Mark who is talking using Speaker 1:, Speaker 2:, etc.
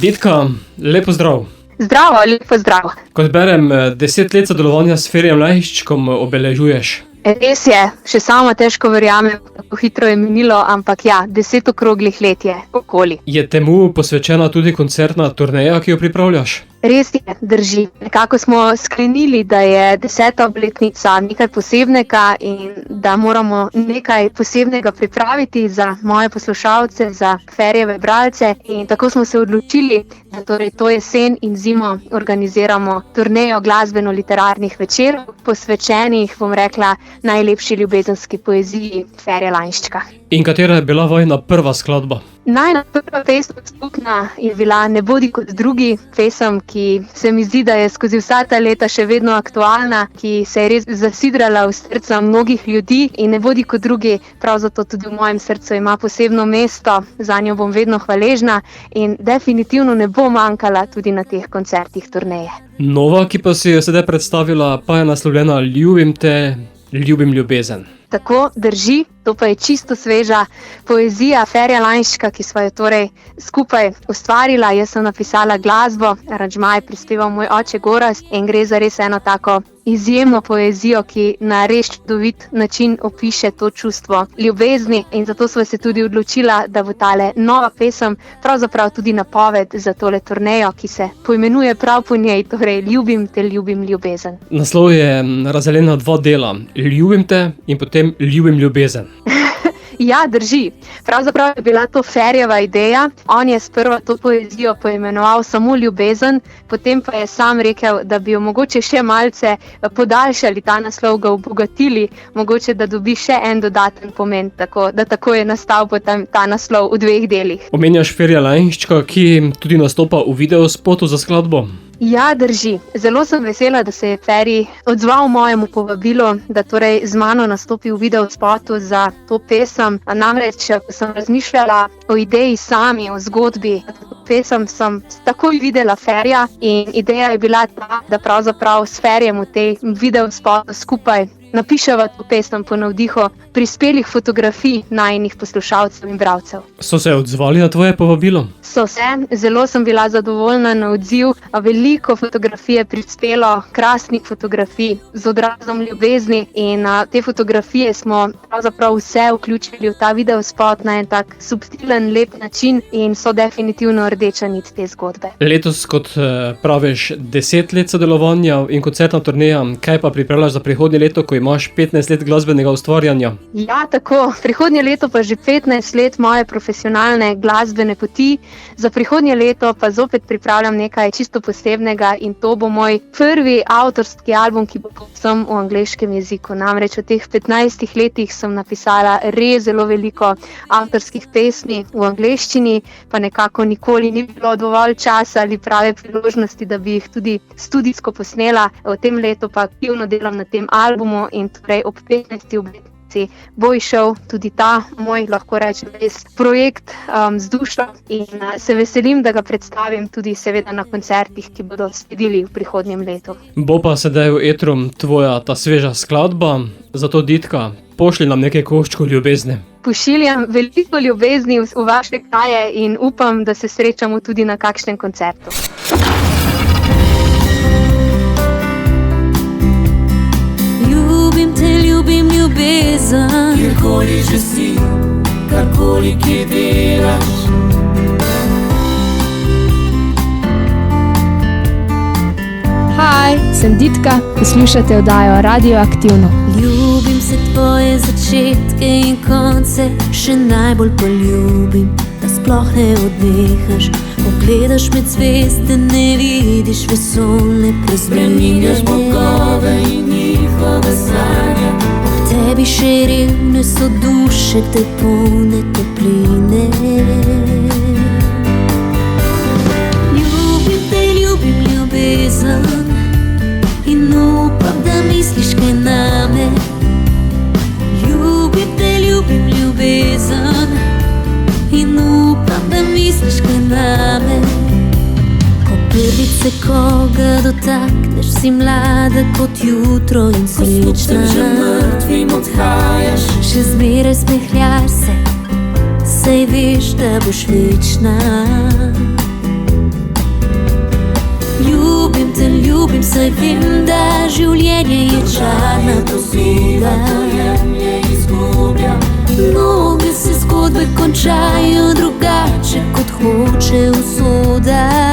Speaker 1: Ditka, lepo zdrav.
Speaker 2: Zdravo, lepo zdrav.
Speaker 1: Kot berem, 10 let sodelovanja s Ferijem Lajščkom obeležuješ.
Speaker 2: Res je, še sama težko verjamem, kako hitro je minilo, ampak ja, 10 okroglih let je okoli.
Speaker 1: Je temu posvečena tudi koncertna turneja, ki jo pripravljaš?
Speaker 2: Res je, drži. Nekako smo sklenili, da je 10. obletnica nekaj posebnega in da moramo nekaj posebnega pripraviti za moje poslušalce, za Ferijeve bralce. In tako smo se odločili, da torej to jesen in zimo organiziramo turnejo glasbeno-literarnih večerov, posvečenih, bom rekla, najlepši ljubezenski poeziji Ferija Lajščka.
Speaker 1: In katera je bila vajina prva skladba?
Speaker 2: Najna prva pesem skupna je bila Ne bodi kot drugi, pesem, ki se mi zdi, da je skozi vsa ta leta še vedno aktualna, ki se je res zasidrala v srca mnogih ljudi in Ne bodi kot drugi, prav zato tudi v mojem srcu ima posebno mesto, zanjo bom vedno hvaležna in definitivno ne bo manjkala tudi na teh koncertih turneje.
Speaker 1: Nova, ki pa si jo sedaj predstavila, pa je naslovljena Ljubim te, ljubim ljubezen.
Speaker 2: Tako drži, to pa je čisto sveža poezija Ferija Lajščka, ki sva jo torej skupaj ustvarila. Jaz sem napisala glasbo, aranžma je prispeval moj oče Gorazd in gre za res eno tako izjemno poezijo, ki na res čudovit način opiše to čustvo ljubezni in zato sva se tudi odločila, da bo tale nova pesem pravzaprav tudi napoved za tole turnejo, ki se poimenuje prav po njej, torej Ljubim te, ljubim ljubezen.
Speaker 1: Naslov je razdeljen na dva dela, Ljubim te in potem Ljubim ljubezen.
Speaker 2: Ja, drži. Pravzaprav je bila to Ferijeva ideja. On je sprva to poezijo poimenoval samo Ljubezen, potem pa je sam rekel, da bi jo mogoče še malce podaljšali, ta naslov ga obogatili, mogoče da dobi še en dodaten pomen, tako je nastal potem ta naslov v dveh delih.
Speaker 1: Omenjaš Ferija Lajščka, ki tudi nastopa v videospotu za skladbo?
Speaker 2: Ja, drži. Zelo sem vesela, da se je Feri odzval mojemu povabilu, da torej z mano nastopi v videospotu za to pesem. Namreč, ko sem razmišljala o ideji sami, o zgodbi, pesem sem takoj videla Ferija in ideja je bila ta, da pravzaprav s Ferijem v tej videospotu skupaj napiševa to pesem po navdihu prispelih fotografij najinih poslušalcev in bralcev.
Speaker 1: So se odzvali na tvoje povabilo?
Speaker 2: So se, zelo sem bila zadovoljna na odziv, veliko fotografij je prispelo, krasnih fotografij z odrazom ljubezni in te fotografije smo pravzaprav vse vključili v ta videospot na en tak subtilen, lep način in so definitivno rdeča nit te zgodbe.
Speaker 1: Letos, kot praviš, 10 let sodelovanja in koncertna turneja, kaj pa pripravljaš za prihodnje leto, ko imaš 15 let glasbenega ustvarjanja?
Speaker 2: Ja, tako. Prihodnje leto pa že 15 let moje profesionalne glasbene poti. Za prihodnje leto pa zopet pripravljam nekaj čisto posebnega in to bo moj prvi avtorski album, ki bo povsem v angleškem jeziku. Namreč v teh 15 letih sem napisala res zelo veliko avtorskih pesmi v angleščini, pa nekako nikoli ni bilo dovolj časa ali prave priložnosti, da bi jih tudi studijsko posnela. V tem letu pa aktivno delam na tem albumu in torej ob 15. obletnici bo izšel tudi ta moj, lahko rečem, res projekt z dušo in se veselim, da ga predstavim tudi seveda na koncertih, ki bodo sledili v prihodnjem letu.
Speaker 1: Bo pa sedaj v etru tvoja ta sveža skladba, zato Ditka, pošlji nam nekaj koščkov ljubezni.
Speaker 2: Pošiljam veliko ljubezni v vaše kraje in upam, da se srečamo tudi na kakšnem koncertu.
Speaker 3: Ljubim ljubezen, kjerkoli že si, karkoli kje delaš.
Speaker 4: Hi, sem Ditka, poslušate oddajo Radioaktivno.
Speaker 3: Ljubim se tvoje začetke in konce, še najbolj pa ljubim, da sploh ne odnehaš. Pogledaš med zvezde, ne vidiš vesolne spreminjaš bogove in njihove sanje. Ob tebi še revne so duše, te polne topline. Ljubim te, ljubim ljubezen in upam, da misliš kaj name. Ljubim te, ljubim ljubezen in upam, da misliš kaj name. Ko prvič se koga dotakneš, si mlada kot jutro in srečna. Ko že mrtvim odhajaš, še zmeraj smehljaš se, saj veš, da boš večna. ljubim, saj vem, da življenje je čarna posoda. Mnoge se zgodbe končajo drugače, kot hoče usoda.